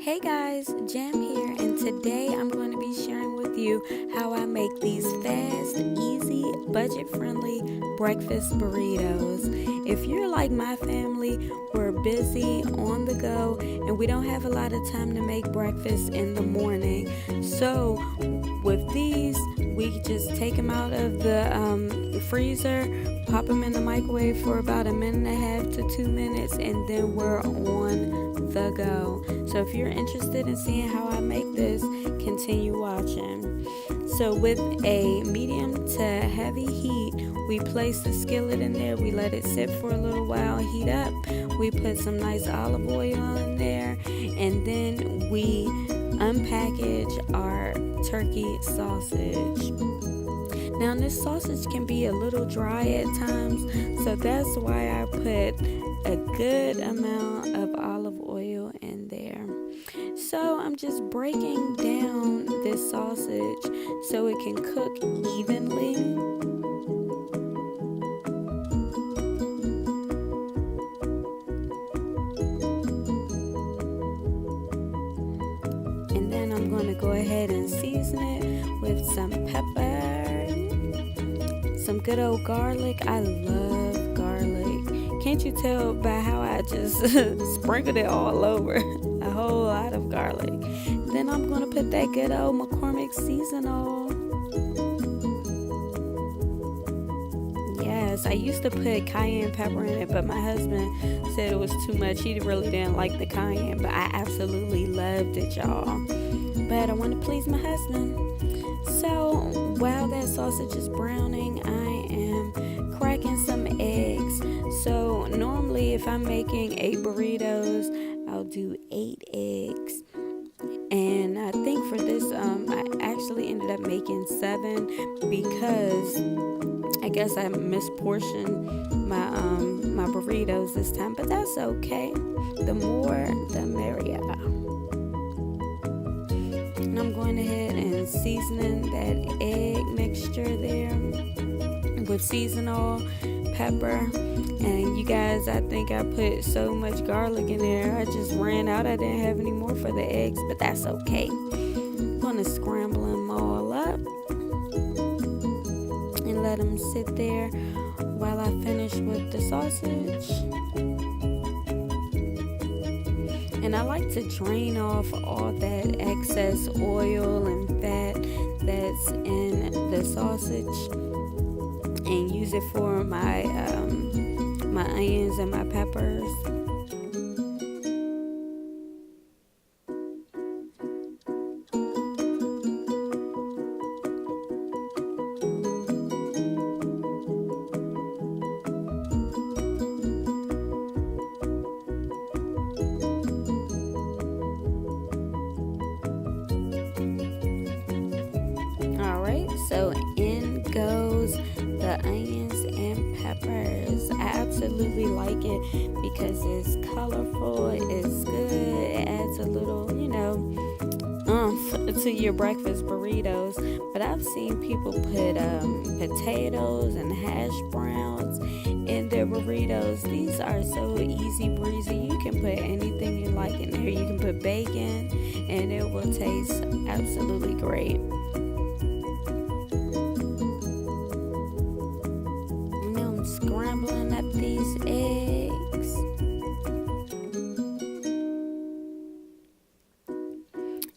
Hey guys, Jam here, and today I'm going to be sharing with you how I make these fast, easy, budget-friendly breakfast burritos. If you're like my family, we're busy, on the go, and we don't have a lot of time to make breakfast in the morning. So with these, we just take them out of the freezer, pop them in the microwave for about a minute and a half to 2 minutes, and then we're on the go. So if you're interested in seeing how I make this, continue watching. So with a medium to heavy heat, we place the skillet in there, we let it sit for a little while, heat up, we put some nice olive oil in there, and then we unpackage our turkey sausage. Now this sausage can be a little dry at times, so that's why I put a good amount of olive oil in there. So I'm just breaking down this sausage so it can cook evenly. And then I'm going to go ahead and season it with some pepper, some good old garlic. I love garlic. Can't you tell by how I just sprinkled it all over? A whole lot of garlic. Then I'm going to put that good old McCormick seasonal. Yes, I used to put cayenne pepper in it, but my husband said it was too much. He really didn't like the cayenne, but I absolutely loved it, y'all. But I want to please my husband. So while that sausage is browning, I am cracking some eggs. So normally if I'm making 8 burritos, I'll do 8 eggs. And I think for this, I actually ended up making 7 because I guess I misportioned my burritos this time, but that's okay. The more, the merrier. And I'm going ahead and seasoning that egg mixture there with seasonal pepper. And you guys, I think I put so much garlic in there, I just ran out. I didn't have any more for the eggs, but that's okay. I'm gonna scramble them all up and let them sit there while I finish with the sausage. And I like to drain off all that excess oil and fat that's in the sausage and use it for my onions and my peppers. So in goes the onions and peppers. I absolutely like it because it's colorful, it's good, it adds a little, oomph to your breakfast burritos. But I've seen people put potatoes and hash browns in their burritos. These are so easy breezy. You can put anything you like in there. You can put bacon and it will taste absolutely great. Scrambling up these eggs.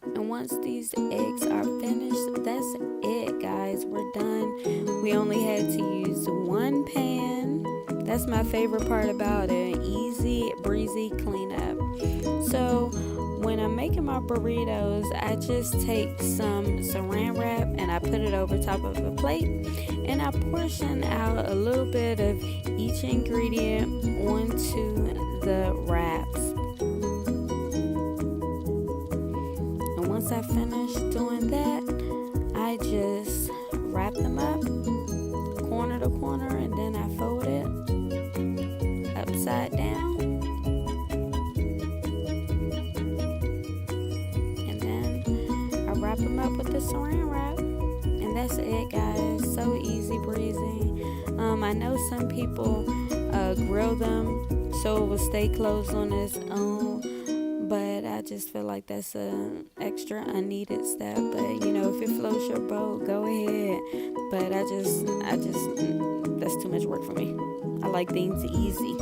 And once these eggs are finished, that's it, guys. We're done. We only had to use one pan. That's my favorite part about it. Easy, breezy cleanup. So when I'm making my burritos, I just take some saran wrap and I put it over top of a plate, and I portion out a little bit of each ingredient onto the wraps. And once I finish doing that, I just wrap them up corner to corner, and then I fold it upside down. Wrap them up with the saran wrap, and that's it, guys. So easy breezy. I know some people grill them so it will stay closed on its own, but I just feel like that's a extra unneeded step. But if it floats your boat, go ahead. But I just that's too much work for me. I like things easy.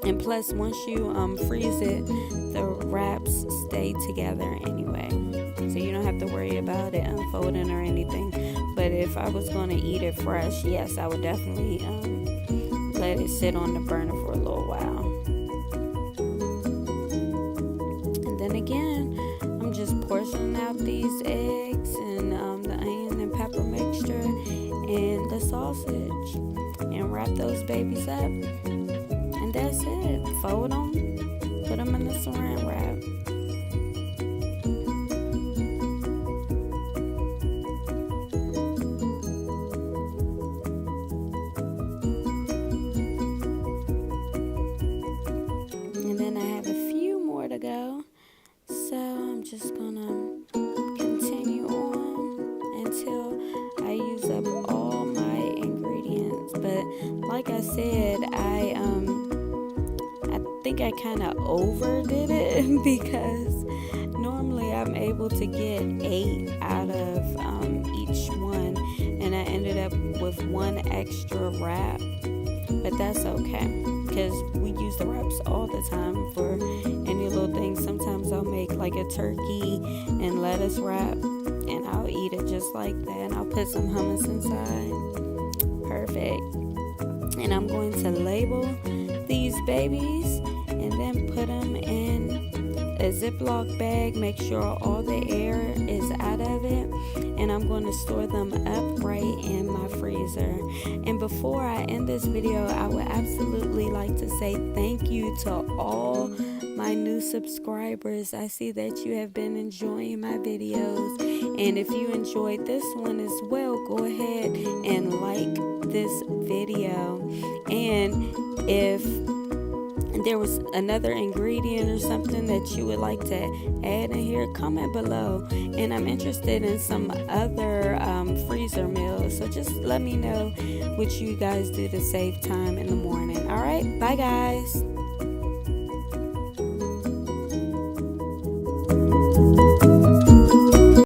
And plus, once you freeze it, the wraps stay together anyway, so you don't have to worry about it unfolding or anything. But if I was going to eat it fresh, yes, I would definitely let it sit on the burner for a little while. And then again, I'm just portioning out these eggs and the onion and pepper mixture and the sausage, and wrap those babies up. And that's it. Fold them, put them in the saran wrap. And then I have a few more to go. So I'm just gonna continue on until I use up all my ingredients. But like I said, I think I kind of overdid it because normally I'm able to get 8 out of each one, and I ended up with 1 extra wrap. But that's okay, because we use the wraps all the time for any little thing. Sometimes I'll make like a turkey and lettuce wrap, and I'll eat it just like that, and I'll put some hummus inside. Perfect. And I'm going to label these babies and then put them in a Ziploc bag. Make sure all the air is out of it, and I'm going to store them upright in my freezer. And before I end this video, I would absolutely like to say thank you to all my new subscribers. I see that you have been enjoying my videos, and if you enjoyed this one as well, go ahead and like this video. And if there was another ingredient or something that you would like to add in here, comment below. And I'm interested in some other freezer meals, so just let me know what you guys do to save time in the morning. All right, bye guys.